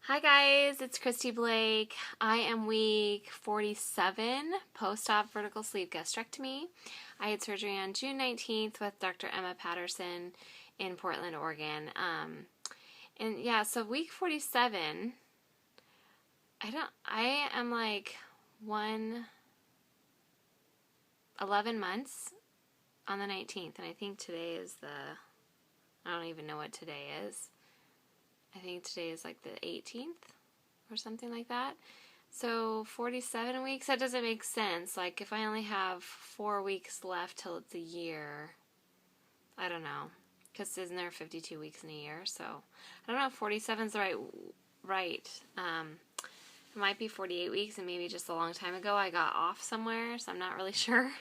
Hi guys, it's Christy Blake. I am week 47 post-op vertical sleeve gastrectomy. I had surgery on June 19th with Dr. Emma Patterson in Portland, Oregon. So week 47, I am like 11 months on the 19th, and I think today is I don't even know what today is. I think today is like the 18th or something like that. So 47 weeks, that doesn't make sense. Like if I only have 4 weeks left till it's a year, I don't know. Because isn't there 52 weeks in a year? So I don't know if 47 is the right. It might be 48 weeks, and maybe just a long time ago I got off somewhere, so I'm not really sure.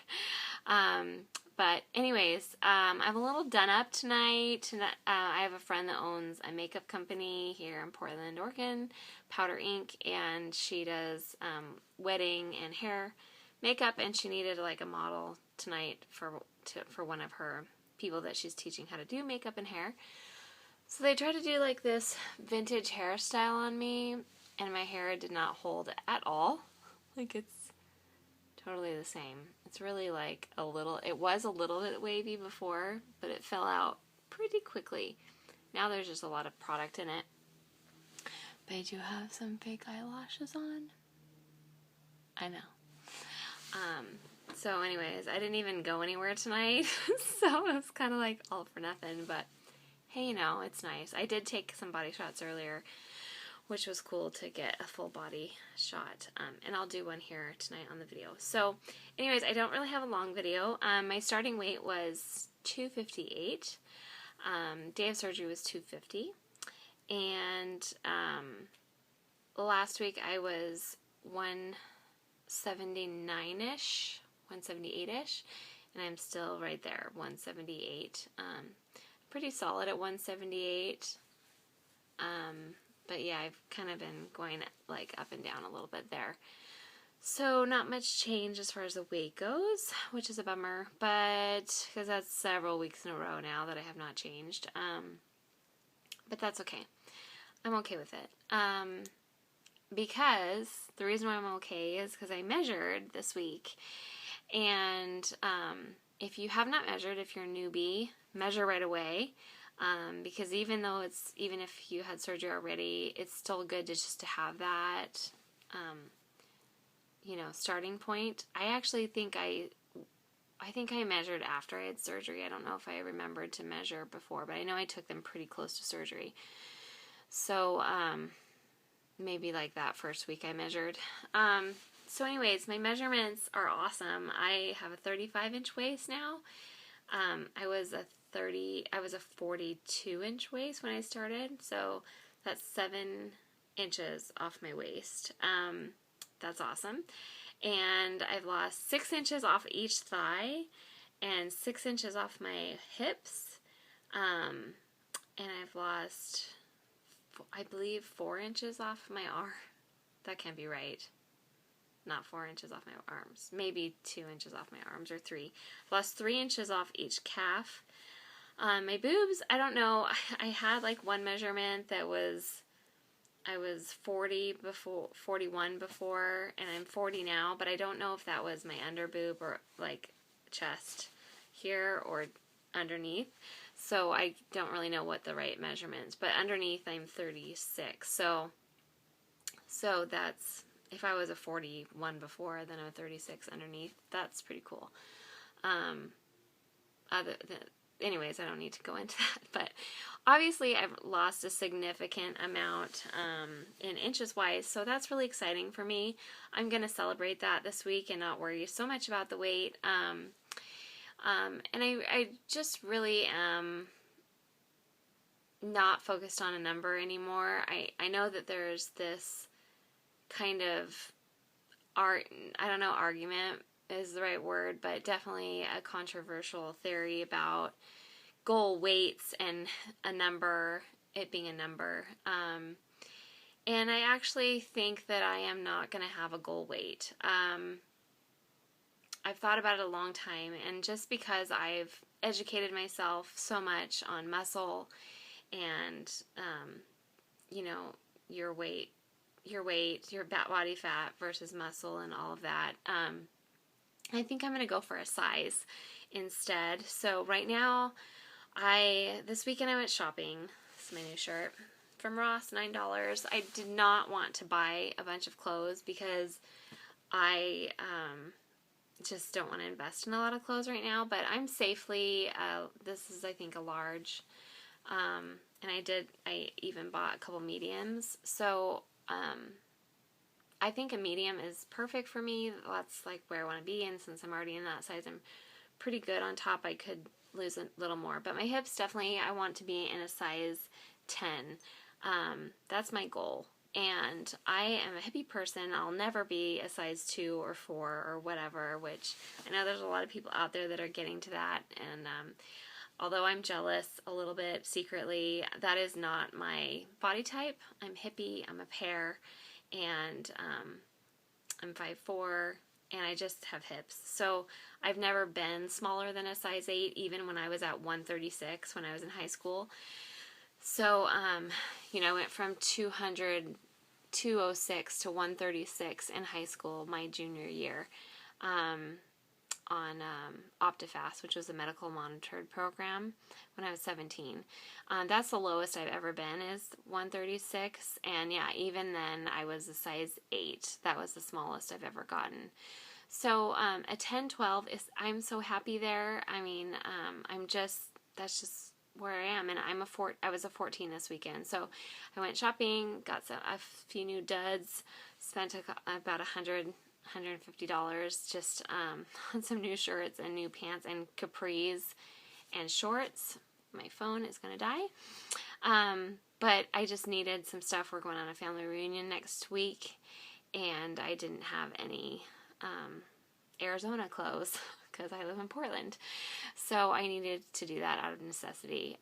But anyways, I'm a little done up tonight. I have a friend that owns a makeup company here in Portland, Oregon, Powder Ink, and she does wedding and hair makeup, and she needed like a model tonight for one of her people that she's teaching how to do makeup and hair. So they tried to do like this vintage hairstyle on me, and my hair did not hold at all. Like it's totally the same. It's really like it was a little bit wavy before, but it fell out pretty quickly. Now there's just a lot of product in it. But I do have some fake eyelashes on. I know. So anyways, I didn't even go anywhere tonight, so it was kind of like all for nothing, but hey, it's nice. I did take some body shots earlier, which was cool to get a full body shot, and I'll do one here tonight on the video. So anyways, I don't really have a long video. My starting weight was 258. Day of surgery was 250, and last week I was 179-ish, 178-ish, and I'm still right there, 178. Pretty solid at 178. But yeah, I've kind of been going like up and down a little bit there. So not much change as far as the weight goes, which is a bummer, but because that's several weeks in a row now that I have not changed. But that's okay. I'm okay with it. Because the reason why I'm okay is because I measured this week. And if you have not measured, if you're a newbie, measure right away. Because even if you had surgery already, it's still good to have that, starting point. I actually think I measured after I had surgery. I don't know if I remembered to measure before, but I know I took them pretty close to surgery. So, maybe like that first week I measured. So anyways, my measurements are awesome. I have a 35-inch waist now. I was a 42-inch waist when I started, so that's 7 inches off my waist. That's awesome. And I've lost 6 inches off each thigh and 6 inches off my hips. And I've lost, I believe, 4 inches off my arm. That can't be right. Not 4 inches off my arms. Maybe 2 inches off my arms, or 3. I've lost 3 inches off each calf. My boobs, I don't know. I had like one measurement that I was 41 before, and I'm 40 now, but I don't know if that was my under boob or like chest here or underneath. So I don't really know what the right measurements, but underneath I'm 36. So if I was a 41 before, then I'm 36 underneath. That's pretty cool. Anyways, I don't need to go into that, but obviously I've lost a significant amount in inches wise, so that's really exciting for me. I'm going to celebrate that this week and not worry so much about the weight. And I just really am not focused on a number anymore. I know that there's this kind of argument is the right word, but definitely a controversial theory about goal weights and it being a number. And I actually think that I am not going to have a goal weight. I've thought about it a long time, and just because I've educated myself so much on muscle and, your weight, your body fat versus muscle and all of that. I think I'm going to go for a size instead. So right now, this weekend I went shopping. This is my new shirt from Ross, $9. I did not want to buy a bunch of clothes because I just don't want to invest in a lot of clothes right now, but I'm safely, this is I think a large, and I even bought a couple mediums, so I think a medium is perfect for me. That's like where I want to be, and since I'm already in that size, I'm pretty good on top. I could lose a little more, but my hips definitely, I want to be in a size 10. That's my goal. And I am a hippie person. I'll never be a size 2 or 4 or whatever, which I know there's a lot of people out there that are getting to that. And although I'm jealous a little bit secretly, that is not my body type. I'm hippie, I'm a pear, and I'm 5'4", and I just have hips. So I've never been smaller than a size 8, even when I was at 136 when I was in high school. So, I went from 206 to 136 in high school my junior year on OptiFast, which was a medical monitored program when I was 17. That's the lowest I've ever been, is 136. And yeah, even then I was a size 8. That was the smallest I've ever gotten. So a 10-12 I'm so happy there. I mean, that's just where I am, and I was a 14 this weekend, so I went shopping, got a few new duds, spent about $150 just on some new shirts and new pants and capris and shorts. My phone is gonna die, but I just needed some stuff. We're going on a family reunion next week, and I didn't have any Arizona clothes because I live in Portland. So I needed to do that out of necessity.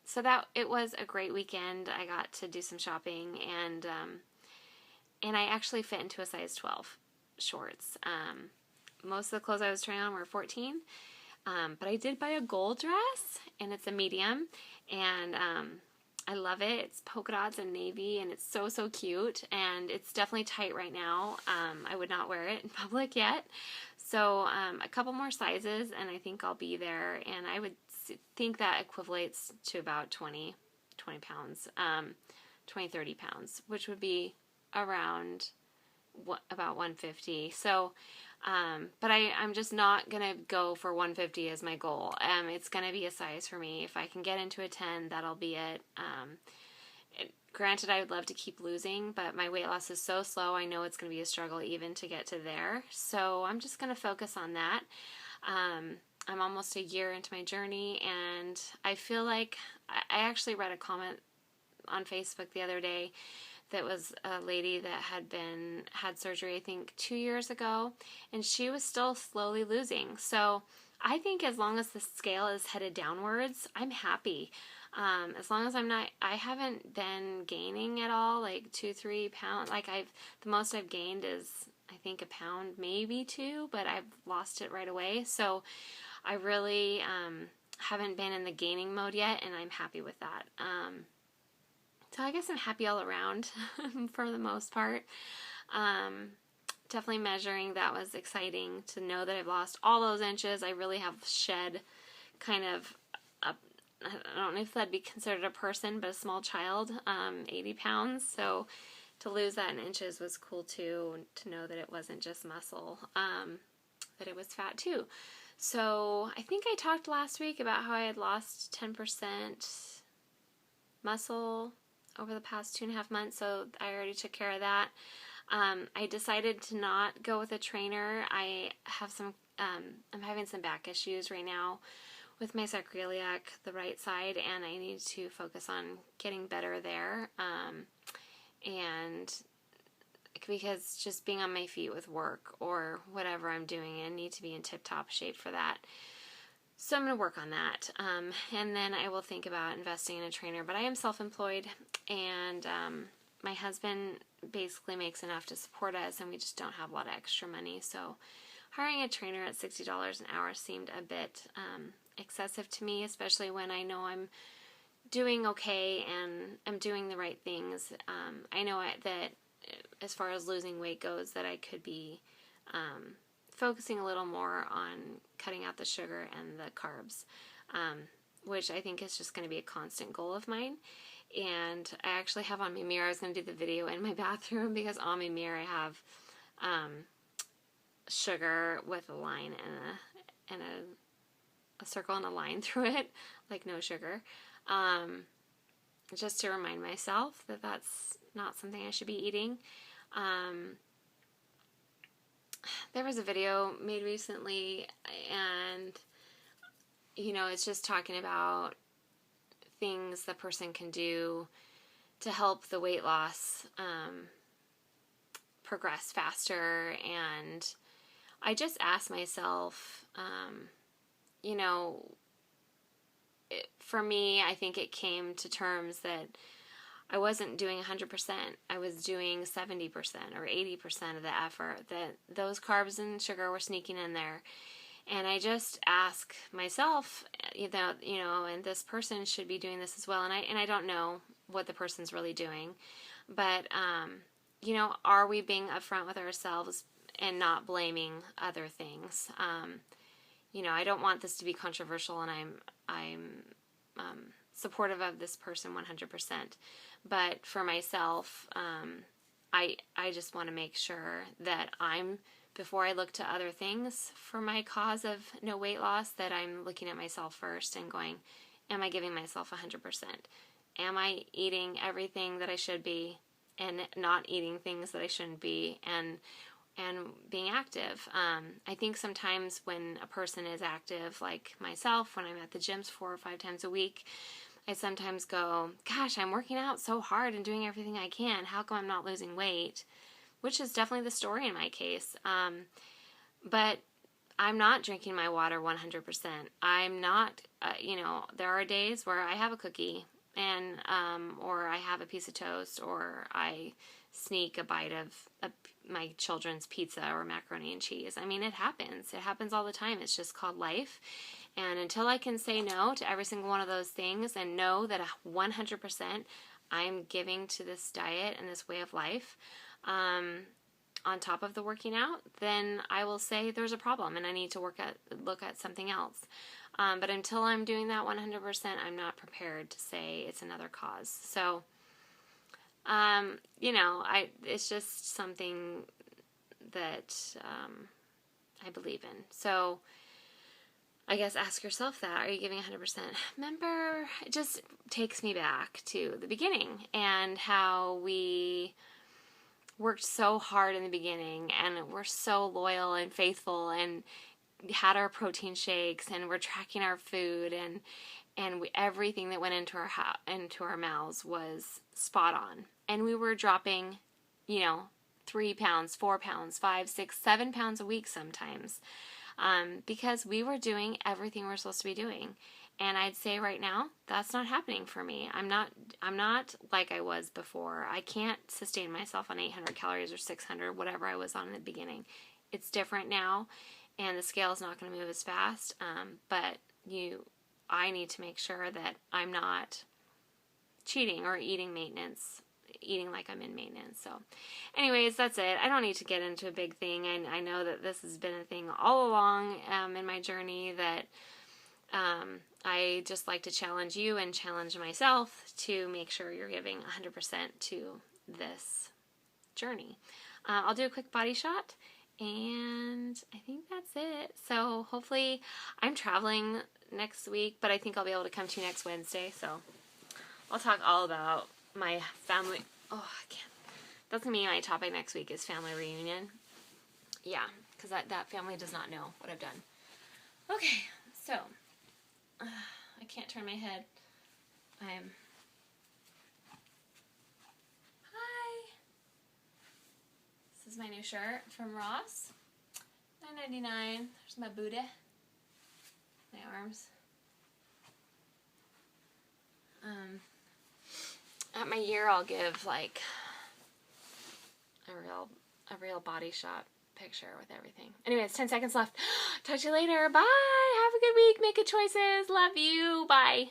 So it was a great weekend. I got to do some shopping, and I actually fit into a size 12 shorts. Most of the clothes I was trying on were 14, but I did buy a gold dress, and it's a medium, and I love it. It's polka dots and navy, and it's so, so cute, and it's definitely tight right now. I would not wear it in public yet. So a couple more sizes, and I think I'll be there, and I would think that equivalates to about 20 pounds, 30 pounds, which would be around about 150. So, but I'm just not going to go for 150 as my goal. It's going to be a size for me. If I can get into a 10, that'll be it. Granted, I would love to keep losing, but my weight loss is so slow, I know it's going to be a struggle even to get to there. So I'm just going to focus on that. I'm almost a year into my journey, and I feel like I actually read a comment on Facebook the other day that was a lady that had surgery, I think 2 years ago, and she was still slowly losing. So I think as long as the scale is headed downwards, I'm happy. As long as I haven't been gaining at all, like 2-3 pounds. Like the most I've gained is, I think, a pound, maybe 2, but I've lost it right away. So I really haven't been in the gaining mode yet, and I'm happy with that. So I guess I'm happy all around for the most part. Definitely measuring, that was exciting to know that I've lost all those inches. I really have shed kind of I don't know if that'd be considered a person, but a small child, 80 pounds. So to lose that in inches was cool too, to know that it wasn't just muscle, that it was fat too. So I think I talked last week about how I had lost 10% muscle over the past 2.5 months, so I already took care of that. I decided to not go with a trainer. I have I'm having some back issues right now with my sacroiliac, the right side, and I need to focus on getting better there. And because just being on my feet with work or whatever I'm doing, I need to be in tip-top shape for that. So I'm going to work on that. And then I will think about investing in a trainer. But I am self-employed, and my husband basically makes enough to support us, and we just don't have a lot of extra money. So hiring a trainer at $60 an hour seemed a bit excessive to me, especially when I know I'm doing okay and I'm doing the right things. I know that as far as losing weight goes, that I could be focusing a little more on cutting out the sugar and the carbs, which I think is just going to be a constant goal of mine. And I actually have on my mirror, I was going to do the video in my bathroom, because on my mirror I have sugar with a line and a circle and a line through it, like no sugar, just to remind myself that that's not something I should be eating. There was a video made recently, and it's just talking about things the person can do to help the weight loss progress faster. And I just asked myself, for me, I think it came to terms that I wasn't doing 100%. I was doing 70% or 80% of the effort, that those carbs and sugar were sneaking in there. And I just ask myself, and this person should be doing this as well. And I don't know what the person's really doing, but, are we being upfront with ourselves and not blaming other things? I don't want this to be controversial, and I'm supportive of this person 100%. But for myself, I just want to make sure that before I look to other things for my cause of no weight loss, that I'm looking at myself first and going, am I giving myself 100%? Am I eating everything that I should be and not eating things that I shouldn't be, and being active? I think sometimes when a person is active, like myself, when I'm at the gyms 4 or 5 times a week, I sometimes go, gosh, I'm working out so hard and doing everything I can. How come I'm not losing weight? Which is definitely the story in my case. But I'm not drinking my water 100%. I'm not, there are days where I have a cookie and or I have a piece of toast, or I sneak a bite of my children's pizza or macaroni and cheese. I mean, it happens. It happens all the time. It's just called life. And until I can say no to every single one of those things and know that 100% I'm giving to this diet and this way of life, on top of the working out, then I will say there's a problem and I need to look at something else. But until I'm doing that 100%, I'm not prepared to say it's another cause. So, it's just something that I believe in. So I guess ask yourself that. Are you giving 100%? Remember, it just takes me back to the beginning and how we worked so hard in the beginning and we're so loyal and faithful and had our protein shakes and we're tracking our food and everything that went into our mouths was spot on. And we were dropping, 3 pounds, 4 pounds, 5, 6, 7 pounds a week sometimes. Because we were doing everything we're supposed to be doing. And I'd say right now, that's not happening for me. I'm not like I was before. I can't sustain myself on 800 calories or 600, whatever I was on in the beginning. It's different now, and the scale is not going to move as fast. But I need to make sure that I'm not cheating or eating like I'm in maintenance. So anyways, that's it. I don't need to get into a big thing. I know that this has been a thing all along in my journey, that I just like to challenge you and challenge myself to make sure you're giving 100% to this journey. I'll do a quick body shot, and I think that's it. So hopefully, I'm traveling next week, but I think I'll be able to come to you next Wednesday. So I'll talk all about my family. Oh, I can't. That's going to be my topic next week, is family reunion. Yeah, because that family does not know what I've done. Okay, so I can't turn my head. Hi. This is my new shirt from Ross. $9.99. There's my booty. My arms. At my year, I'll give like a real body shot picture with everything. Anyways, 10 seconds left. Talk to you later. Bye. Have a good week. Make good choices. Love you. Bye.